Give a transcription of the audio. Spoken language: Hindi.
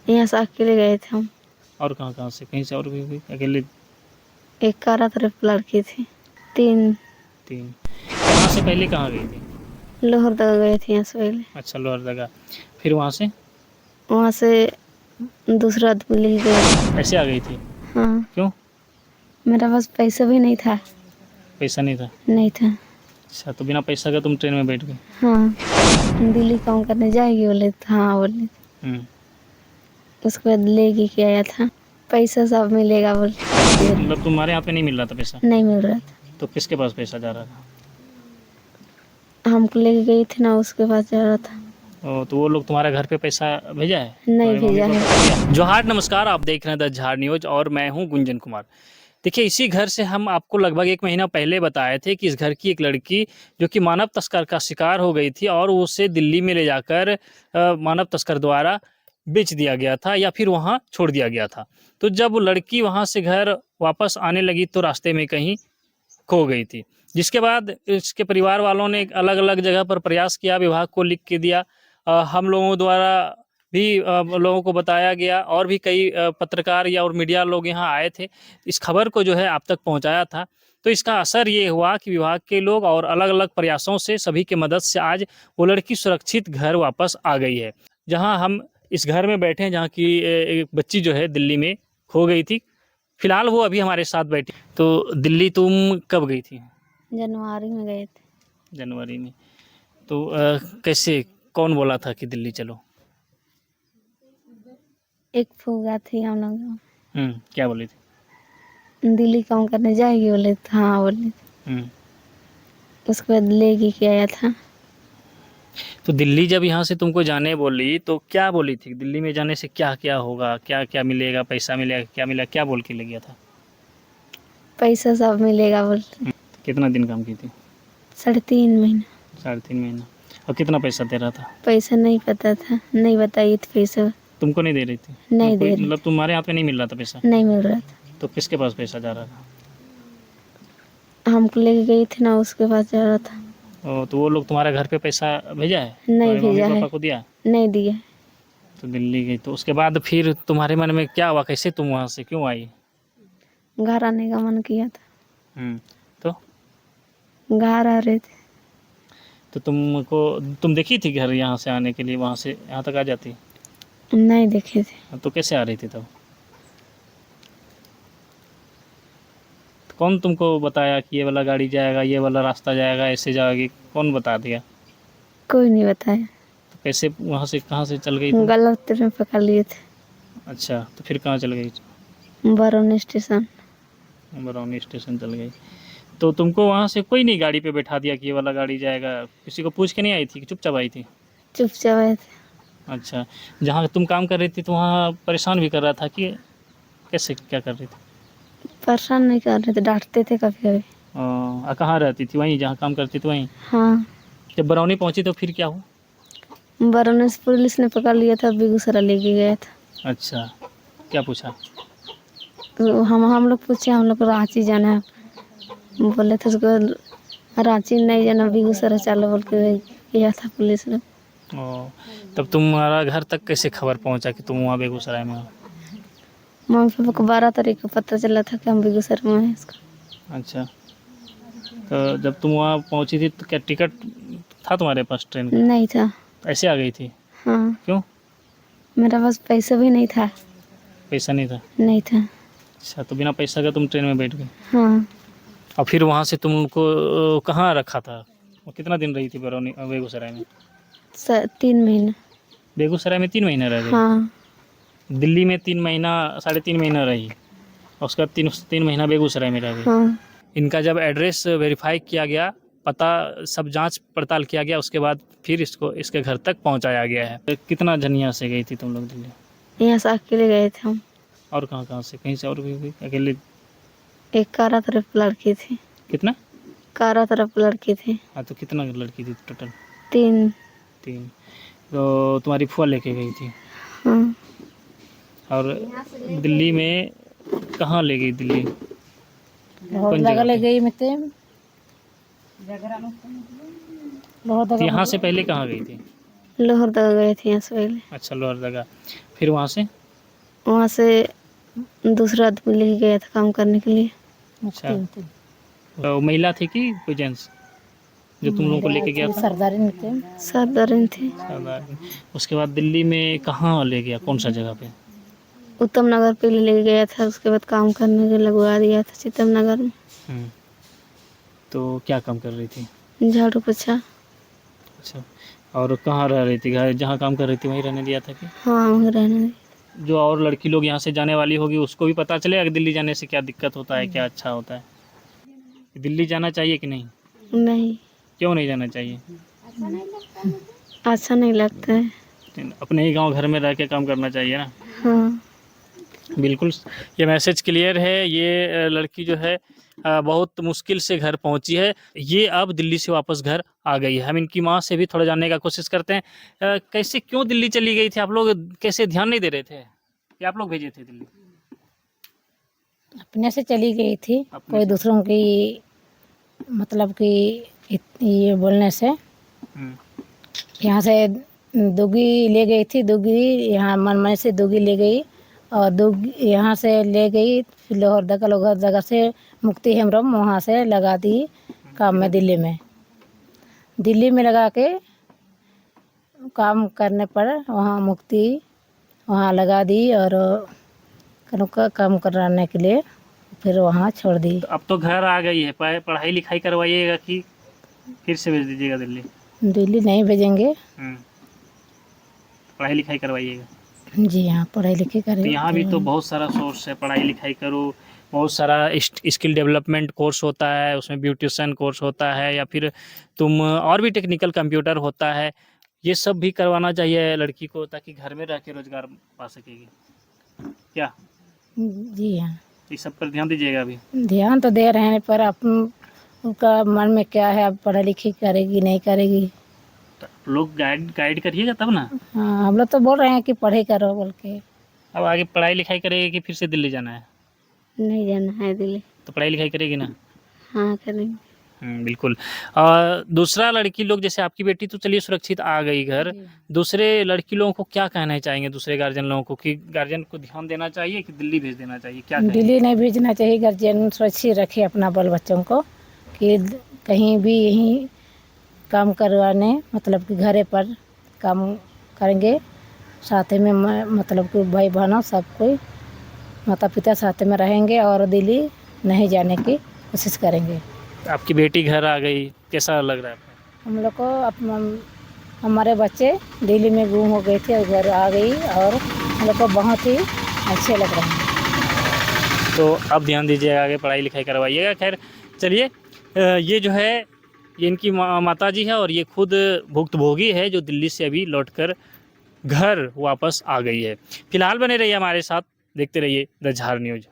यहाँ से अकेले गए थे हम। और कहाँ कहाँ से, कहीं से और भी अकेले? एक कारा तरफ लड़की थी। तीन। यहाँ से पहले कहाँ गई थी? लोहरदगा गए थे यहाँ से पहले। अच्छा, लोहरदगा। फिर वहाँ से वहाँ से दूसरा आदमी ले गया। ऐसे आ गई थी? हाँ। क्यों? मेरा पास पैसा भी नहीं था। पैसा नहीं था? नहीं था। अच्छा, तो बिना पैसा का तुम ट्रेन में बैठ गए? हाँ। दिल्ली काम करने जाएगी बोले तो हाँ बोले। उसके बाद लेके के आया था। पैसा सब मिलेगा बोले। मतलब तुम्हारे यहाँ पे नहीं मिल रहा था पैसा? नहीं मिल रहा था। तो किसके पास पैसा जा रहा था? हमको लेके गई थी ना, उसके पास जा रहा था। तो वो लोग तुम्हारे घर पे पैसा भेजा है? नहीं भेजा है। जोहार, नमस्कार। आप देख रहे हैं द झाड़ न्यूज और मैं हूं गुंजन कुमार। देखिए, इसी घर से हम आपको लगभग 1 महीना पहले बताए थे कि इस घर की एक लड़की जो कि मानव तस्कर का शिकार हो गई थी और उसे दिल्ली में ले जाकर मानव तस्कर द्वारा बेच दिया गया था या फिर वहां छोड़ दिया गया था। तो जब वो लड़की वहां से घर वापस आने लगी तो रास्ते में कहीं खो गई थी, जिसके बाद इसके परिवार वालों ने अलग अलग जगह पर प्रयास किया, विभाग को लिख के दिया, हम लोगों द्वारा भी लोगों को बताया गया और भी कई पत्रकार या और मीडिया लोग यहाँ आए थे, इस खबर को जो है आप तक पहुँचाया था। तो इसका असर ये हुआ कि विभाग के लोग और अलग अलग प्रयासों से सभी के मदद से आज वो लड़की सुरक्षित घर वापस आ गई है। जहाँ हम इस घर में बैठे हैं, जहाँ की एक बच्ची जो है दिल्ली में खो गई थी, फिलहाल वो अभी हमारे साथ बैठी। तो दिल्ली तुम कब गई थी? जनवरी में गए थे। जनवरी में। तो कैसे, कौन बोला था कि दिल्ली चलो? एक फूफा थी हम लोग। क्या बोली थी? दिल्ली काम करने जाएगी बोले तो हाँ बोले। उसके बाद लेके के आया था। तो दिल्ली जब यहाँ से तुमको जाने बोली तो क्या बोली थी? दिल्ली में जाने से क्या क्या होगा, क्या क्या मिलेगा, पैसा मिलेगा, क्या मिलेगा, क्या बोल के ले गया था? पैसा सब मिलेगा बोले। कितना दिन काम की थी? 3.5 महीना। 3.5 महीना। और कितना पैसा दे रहा था? पैसा नहीं पता था, नहीं बताई थी पैसा। तुमको नहीं दे रही थी? नहीं दे रही। मतलब तुम्हारे यहाँ पे नहीं मिल रहा था पैसा? नहीं मिल रहा था। तो किसके पास पैसा जा रहा था? हमको लेके गई थी ना, उसके पास जा रहा था। तो वो लोग तुम्हारे घर पे पैसा भेजा है? नहीं भेजा है। मम्मी पापा को दिया? नहीं दिया। तो दिल्ली गई, तो उसके बाद फिर तुम्हारे मन में क्या हुआ, कैसे तुम वहाँ से क्यों आई? घर आने का मन किया था। तो घर आ रहे थे। तो तुम देखी थी घर यहाँ से आने के लिए, वहाँ से यहाँ तक आ जाती? नहीं देखे थे। तो कैसे आ रही थी तब? तो कौन तुमको बताया कि ये वाला गाड़ी जाएगा, ये वाला रास्ता जाएगा, ऐसे जाएगी, कौन बता दिया? कोई नहीं बताया। तो कैसे वहाँ से, कहाँ से चल गई तुम? गलत ट्रेन पकड़ लिए थे। अच्छा, तो फिर कहाँ चल गई? बरौनी स्टेशन। बरौनी स्टेशन चल गई। तो तुमको वहाँ से कोई नहीं गाड़ी पे बैठा दिया कि ये वाला गाड़ी जाएगा? किसी को पूछ के नहीं आई थी कि चुपचाप आई थी? चुपचाप आए थे। अच्छा, जहाँ तुम काम कर रही थी तो वहाँ परेशान भी कर रहा था कि कैसे, क्या कर रही थी? परेशान नहीं कर रहे थे, डांटते थे कभी कभी। कहाँ रहती थी? वहीं जहाँ काम करती थी वहीं? हाँ। जब बरौनी पहुँची तो फिर क्या हुआ? बरौनी से पुलिस ने पकड़ लिया था, बेगूसराय लेके गया था। अच्छा, क्या पूछा? तो हम लोग पूछे, हम लोग को रांची जाना है बोले थे। उसको रांची नहीं जाना, बेगूसराय चलो बोल के गया था पुलिस ने। तब तुम्हारा घर तक कैसे खबर पहुँचा कि तुम वहाँ बेगूसराय में हो? मम्मी पापा को 12 तारीख को पता चला था कि हम बेगूसराय में हैं इसका। अच्छा, तो जब तुम वहाँ पहुँची थी तो क्या टिकट था तुम्हारे पास ट्रेन का? नहीं था। ऐसे आ गई थी? हाँ। क्यों? मेरा पास पैसा भी नहीं था। पैसा नहीं था? नहीं था। अच्छा, तो बिना पैसा का तुम ट्रेन में बैठ गए? हाँ। और फिर वहाँ से तुमको कहाँ रखा था? वो कितना दिन रही थी बरौनी बेगूसराय में? 3 महीना। बेगूसराय में 3 महीना रह गई? हाँ। दिल्ली में 3 महीना, 3.5 महीना रही, और उसका 3 महीना बेगूसराय में रह गई। हाँ। इनका जब एड्रेस वेरीफाई किया गया, पता सब जांच पड़ताल किया गया, उसके बाद फिर इसको इसके घर तक पहुंचाया गया है। कितना जनिया से गई थी तुम लोग दिल्ली? यहाँ से अकेले गए थे हम। और कहाँ कहाँ से, कहीं से और भी अकेले? एक कारा तरफ लड़की थी। कितना? कारा तरफ लड़की थी। हाँ, तो कितना लड़की थी टोटल? 3। तो तुम्हारी फुआ लेके गई थी? हाँ। और दिल्ली में कहाँ ले गई? दिल्ली कौन जगह जगह ले पे? गई मिलते। तो यहाँ से पहले कहाँ गई थी? लोहरदगा गए थे यहाँ से पहले। अच्छा, लोहरदगा। फिर वहाँ से दूसरा आदमी लेके गया था काम करने के लिए। अच्छा, तो महिला थी कि कोई जेंट्स जो तुम लोगों को लेके गया था? सरदारिन थे। सरदार। उसके बाद दिल्ली में कहाँ ले गया, कौन सा जगह पे? उत्तम नगर पे ले गया था, उसके बाद काम करने के लगवा दिया था चितम नगर में। हम्म, तो क्या काम कर रही थी? झाड़ू पोछा। अच्छा, और कहाँ रह रही थी? घर जहाँ काम कर रही थी वहीं रहने दिया था कि? हाँ वहीं रहने दिया। जो और लड़की लोग यहाँ से जाने वाली होगी उसको भी पता चलेगा कि दिल्ली जाने से क्या दिक्कत होता है, क्या अच्छा होता है? दिल्ली जाना चाहिए कि नहीं? नहीं, क्यों नहीं जाना चाहिए? अच्छा नहीं लगता है। अपने ही गांव घर में रह के काम करना चाहिए ना। हाँ। बिल्कुल, ये मैसेज क्लियर है। ये लड़की जो है बहुत मुश्किल से घर पहुंची है। ये अब दिल्ली से वापस घर आ गई है। हम इनकी माँ से भी थोड़ा जानने का कोशिश करते हैं। कैसे, क्यों दिल्ली चली गई थी? आप लोग कैसे ध्यान नहीं दे रहे थे या आप लोग भेजे थे दिल्ली? अपने से चली गई थी, अपने कोई से? दूसरों की मतलब कि ये बोलने से हम्म, यहाँ से दुगी ले गई थी। दुगी यहाँ मनमाने से दुगी ले गई और दुगी यहाँ से ले गई, फिर लोहरदगा से मुक्ति हेम्ब्रम वहाँ से लगा दी काम में दिल्ली में लगा के काम करने पर वहाँ मुक्ति वहाँ लगा दी और काम कराने के लिए फिर वहाँ छोड़ दी। तो अब तो घर आ गई है, पढ़ाई लिखाई करवाइएगा कि फिर से भेज दीजिएगा दिल्ली? दिल्ली नहीं भेजेंगे। पढ़ाई लिखाई करवाइएगा। जी हाँ, पढ़ाई लिखाई तो करें। यहाँ भी तो बहुत सारा सोर्स है, पढ़ाई लिखाई करो, बहुत सारा स्किल डेवलपमेंट कोर्स होता है, उसमें ब्यूटिशियन कोर्स होता है, या फिर तुम और भी टेक्निकल कंप्यूटर होता है। ये सब भी करवाना चाहिए लड़की को, ताकि घर में रह के रोजगार पा सकेगी। क्या? जी हाँ, इस सब पर ध्यान दीजिएगा अभी। ध्यान तो दे रहे हैं पर उनका मन में क्या है, अब पढ़ाई लिखाई करेगी नहीं करेगी। तो लोग गाइड करिएगा तब ना। हाँ, हम लोग तो बोल रहे हैं कि पढ़ाई करो बोल के। अब आगे पढ़ाई लिखाई करेगी कि फिर से दिल्ली जाना है? नहीं जाना है दिल्ली। तो पढ़ाई लिखाई करेगी ना? हाँ करेंगे। बिल्कुल। और दूसरा लड़की लोग, जैसे आपकी बेटी तो चलिए सुरक्षित आ गई घर, दूसरे लड़की लोगों को क्या कहना चाहिए, दूसरे गार्जियन लोगों को, कि गार्जियन को ध्यान देना चाहिए कि दिल्ली भेज देना चाहिए? क्या कहेंगे? दिल्ली नहीं भेजना चाहिए, गार्जियन सुरक्षित रखे अपना बाल बच्चों को, कि कहीं भी यहीं काम करवाने मतलब कि घरे पर काम करेंगे, साथ में मतलब कि भाई बहनों सब कोई माता पिता साथ में रहेंगे और दिल्ली नहीं जाने की कोशिश करेंगे। आपकी बेटी घर आ गई, कैसा लग रहा है आपको? हम लोग को हमारे बच्चे दिल्ली में गुम हो गए थे और घर आ गई और हम लोग को बहुत ही अच्छे लग रहे हैं। तो अब ध्यान दीजिएगा, आगे पढ़ाई लिखाई करवाइएगा। खैर चलिए, ये जो है ये इनकी माता जी है और ये खुद भुक्तभोगी है जो दिल्ली से अभी लौटकर घर वापस आ गई है। फिलहाल बने रहिए हमारे साथ, देखते रहिए द झार न्यूज़।